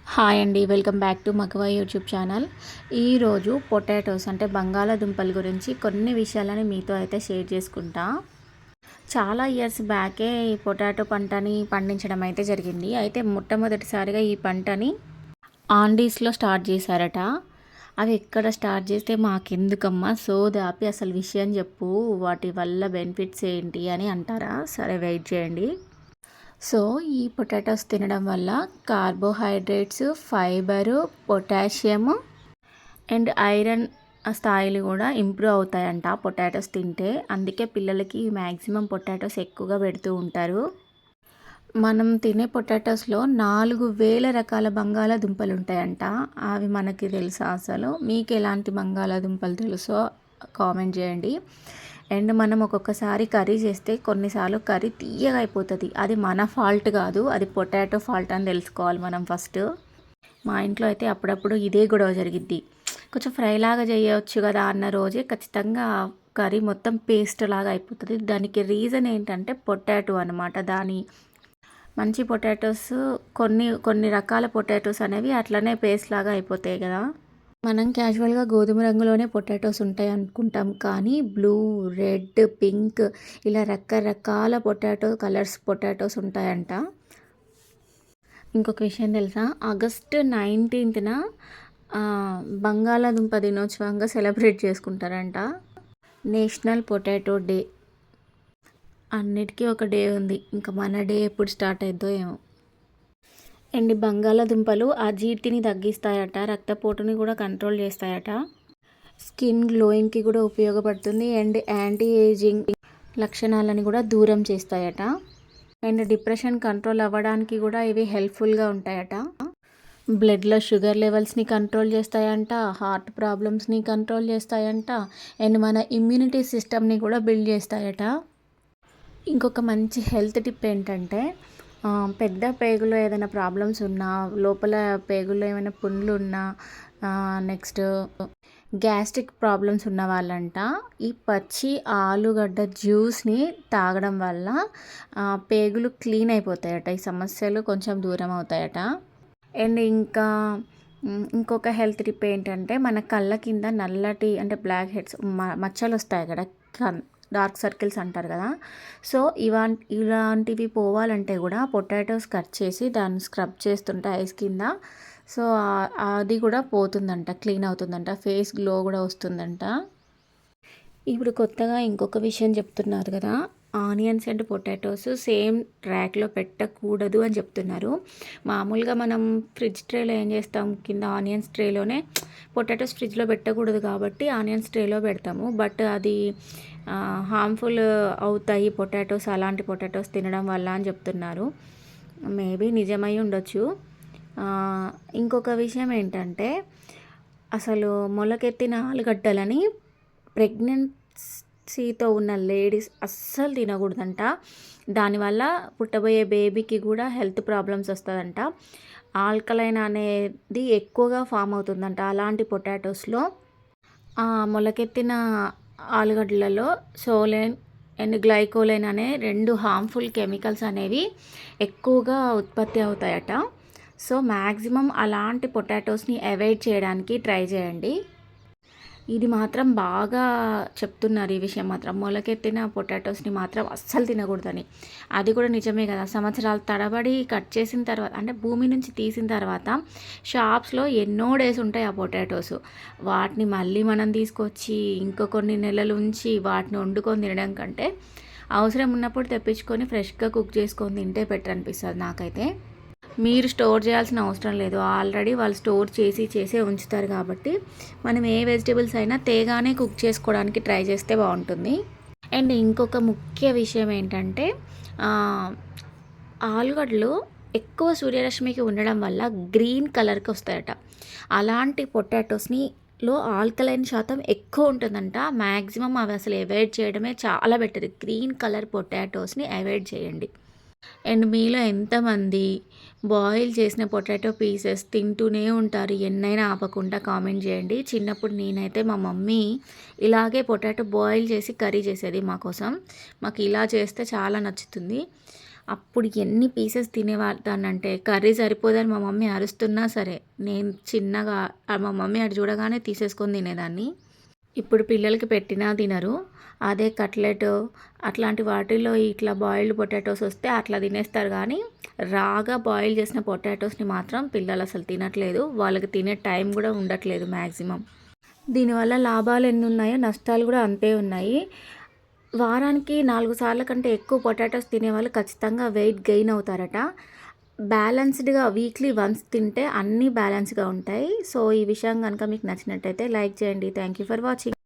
Hi అండి, welcome back to Magava YouTube channel. ఈరోజు potatoes అంటే బంగాళాదుంపల గురించి కొన్ని విషయాలని మీతో అయితే షేర్ చేసుకుంటా. చాలా ఇయర్స్ బ్యాకే ఈ పొటాటో పంటని పండించడం అయితే జరిగింది. అయితే మొట్టమొదటిసారిగా ఈ పంటని ఆండీస్లో స్టార్ట్ చేశారట. అవి ఎక్కడ స్టార్ట్ చేస్తే మాకెందుకమ్మా సోదాపి అసలు విషయం చెప్పు, వాటి వల్ల బెనిఫిట్స్ ఏంటి అని అంటారా? సరే వెయిట్ చేయండి. సో ఈ పొటాటోస్ తినడం వల్ల carbohydrates, fibre, potassium and iron స్థాయిలు కూడా ఇంప్రూవ్ అవుతాయంట పొటాటోస్ తింటే. అందుకే పిల్లలకి మ్యాక్సిమం పొటాటోస్ ఎక్కువగా పెడుతూ ఉంటారు. మనం తినే పొటాటోస్లో 4000 రకాల బంగాళాదుంపలు ఉంటాయంట. అవి మనకి తెలుసా? అసలు మీకు ఎలాంటి బంగాళాదుంపలు తెలుసో కామెంట్ చేయండి. అండ్ మనం ఒక్కొక్కసారి కర్రీ చేస్తే కొన్నిసార్లు కర్రీ తీయగా అయిపోతుంది. అది మన ఫాల్ట్ కాదు, అది పొటాటో ఫాల్ట్ అని తెలుసుకోవాలి మనం ఫస్ట్. మా ఇంట్లో అయితే అప్పుడప్పుడు ఇదే గొడవ జరిగిద్ది. కొంచెం ఫ్రై లాగా చేయవచ్చు కదా అన్న రోజే ఖచ్చితంగా కర్రీ మొత్తం పేస్ట్ లాగా అయిపోతుంది. దానికి రీజన్ ఏంటంటే పొటాటో అనమాట. దాని మంచి పొటాటోస్ కొన్ని కొన్ని రకాల పొటాటోస్ అనేవి అట్లనే పేస్ట్ లాగా అయిపోతాయి కదా. మనం క్యాజువల్గా గోధుమ రంగులోనే పొటాటోస్ ఉంటాయి అనుకుంటాం, కానీ బ్లూ, రెడ్, పింక్ ఇలా రకరకాల కలర్స్ పొటాటోస్ ఉంటాయంట. ఇంకొక విషయం తెలుసా? ఆగస్టు 19న బంగాళాదుంప దినోత్సవంగా సెలబ్రేట్ చేసుకుంటారంట. National potato day. అన్నిటికీ ఒక డే ఉంది. ఇంకా మన డే ఎప్పుడు స్టార్ట్ అయిద్దో ఏమో. అండ్ బంగాళాదుంపలు అజీర్తిని తగ్గిస్తాయట, రక్తపోటుని కూడా కంట్రోల్ చేస్తాయట, స్కిన్ గ్లోయింగ్కి కూడా ఉపయోగపడుతుంది, అండ్ యాంటీ ఏజింగ్ లక్షణాలని కూడా దూరం చేస్తాయట, అండ్ డిప్రెషన్ కంట్రోల్ అవ్వడానికి కూడా ఇవి హెల్ప్ఫుల్గా ఉంటాయట. బ్లడ్లో షుగర్ లెవెల్స్ని కంట్రోల్ చేస్తాయంట, హార్ట్ ప్రాబ్లమ్స్ని కంట్రోల్ చేస్తాయంట, అండ్ మన ఇమ్యూనిటీ సిస్టమ్ని కూడా బిల్డ్ చేస్తాయట. ఇంకొక మంచి హెల్త్ టిప్ ఏంటంటే, పెద్ద పేగులో ఏదైనా ప్రాబ్లమ్స్ ఉన్నా, లోపల పేగుల్లో ఏమైనా పుండ్లు ఉన్నా, నెక్స్ట్ గ్యాస్ట్రిక్ ప్రాబ్లమ్స్ ఉన్న వాళ్ళంట ఈ పచ్చి ఆలుగడ్డ జ్యూస్ని తాగడం వల్ల పేగులు క్లీన్ అయిపోతాయట. ఈ సమస్యలు కొంచెం దూరం అవుతాయట. అండ్ ఇంకొక హెల్త్ టిప్ ఏంటంటే, మన కళ్ళ కింద నల్లటి అంటే బ్లాక్ హెడ్స్ మచ్చలు వస్తాయి కదా, డార్క్ సర్కిల్స్ అంటారు కదా. సో ఇలాంటివి పోవాలంటే కూడా పొటాటోస్ కట్ చేసి దాన్ని స్క్రబ్ చేస్తుంటే ఐస్ కింద, సో అది కూడా పోతుందంట, క్లీన్ అవుతుందంట, ఫేస్ గ్లో కూడా వస్తుందంట. ఇప్పుడు కొత్తగా ఇంకొక విషయం చెప్తున్నారు కదా, ఆనియన్స్ అండ్ పొటాటోస్ సేమ్ ట్రాక్లో పెట్టకూడదు అని చెప్తున్నారు. మామూలుగా మనం ఫ్రిడ్జ్ ట్రేలో ఏం చేస్తాం, కింద ఆనియన్స్ ట్రేలోనే పొటాటోస్ ఫ్రిడ్జ్లో పెట్టకూడదు కాబట్టి ఆనియన్స్ ట్రేలో పెడతాము. బట్ అది హార్మ్ఫుల్ అవుతాయి పొటాటోస్, అలాంటి పొటాటోస్ తినడం వల్ల అని చెప్తున్నారు. మేబీ నిజమై ఉండొచ్చు. ఇంకొక విషయం ఏంటంటే, అసలు మొలకెత్తిన ఆలుగడ్డలని ప్రెగ్నెన్సీతో ఉన్న లేడీస్ అస్సలు తినకూడదంట. దానివల్ల పుట్టబోయే బేబీకి కూడా హెల్త్ ప్రాబ్లమ్స్ వస్తుందంట. ఆల్కలైన్ అనేది ఎక్కువగా ఫామ్ అవుతుందంట అలాంటి పొటాటోస్లో. మొలకెత్తిన ఆలుగడ్డలలో సోలైన్ అండ్ గ్లైకోలైన్ అనే 2 హార్మ్ఫుల్ కెమికల్స్ అనేవి ఎక్కువగా ఉత్పత్తి అవుతాయట. సో మ్యాక్సిమం అలాంటి పొటాటోస్ని అవాయిడ్ చేయడానికి ట్రై చేయండి. ఇది మాత్రం బాగా చెప్తున్నారు, ఈ విషయం మాత్రం. మొలకెత్తిన పొటాటోస్ని మాత్రం అస్సలు తినకూడదని. అది కూడా నిజమే కదా, సంవత్సరాల తరబడి కట్ చేసిన తర్వాత అంటే భూమి నుంచి తీసిన తర్వాత షాప్స్లో ఎన్నో డేస్ ఉంటాయి ఆ పొటాటోస్. వాటిని మళ్ళీ మనం తీసుకొచ్చి ఇంకో కొన్ని నెలలు ఉంచి వాటిని వండుకొని తినడం కంటే అవసరం ఉన్నప్పుడు తెప్పించుకొని ఫ్రెష్గా కుక్ చేసుకొని తింటే బెటర్ అనిపిస్తుంది నాకైతే. మీరు స్టోర్ చేయాల్సిన అవసరం లేదు, ఆల్రెడీ వాళ్ళు స్టోర్ చేసే ఉంచుతారు కాబట్టి మనం ఏ వెజిటేబుల్స్ అయినా తేగానే కుక్ చేసుకోవడానికి ట్రై చేస్తే బాగుంటుంది. అండ్ ఇంకొక ముఖ్య విషయం ఏంటంటే, ఆలుగడ్డలు ఎక్కువ సూర్యరశ్మికి ఉండడం వల్ల గ్రీన్ కలర్కి వస్తాయట. అలాంటి పొటాటోస్ని ఆల్కలైన్ శాతం ఎక్కువ ఉంటుందంట. మ్యాక్సిమం అవి అసలు అవాయిడ్ చేయడమే చాలా బెటర్. గ్రీన్ కలర్ పొటాటోస్ని అవాయిడ్ చేయండి. అండ్ మీలో ఎంతమంది బాయిల్ చేసిన పొటాటో పీసెస్ తింటూనే ఉంటారు ఎన్నైనా ఆపకుండా? కామెంట్ చేయండి. చిన్నప్పుడు నేనైతే మా మమ్మీ ఇలాగే పొటాటో బాయిల్ చేసి కర్రీ చేసేది మా కోసం. మాకు ఇలా చేస్తే చాలా నచ్చుతుంది. అప్పుడు ఎన్ని పీసెస్ తినేవాళ్ళానంటే కర్రీ సరిపోదని మా మమ్మీ అరుస్తున్నా సరే నేను చిన్నగా మా మమ్మీ అటు చూడగానే తీసేసుకొని తినేదాన్ని. ఇప్పుడు పిల్లలకి పెట్టినా తినరు. అదే కట్లెట్ అట్లాంటి వాటిల్లో ఇట్లా బాయిల్డ్ పొటాటోస్ వస్తే అట్లా తినేస్తారు కానీ రాగా బాయిల్ చేసిన పొటాటోస్ని మాత్రం పిల్లలు అసలు తినట్లేదు. వాళ్ళకి తినే టైం కూడా ఉండట్లేదు మ్యాక్సిమం. దీనివల్ల లాభాలు ఎన్ని ఉన్నాయో నష్టాలు కూడా అంతే ఉన్నాయి. వారానికి 4 సార్ల కంటే ఎక్కువ పొటాటోస్ తినేవాళ్ళు ఖచ్చితంగా వెయిట్ గెయిన్ అవుతారట. బ్యాలెన్స్డ్‌గా వీక్లీ వన్స్ తింటే అన్నీ బ్యాలెన్స్‌గా ఉంటాయి. సో, ఈ విషయం గనుక మీకు నచ్చినట్టయితే లైక్ చేయండి. Thank you for watching.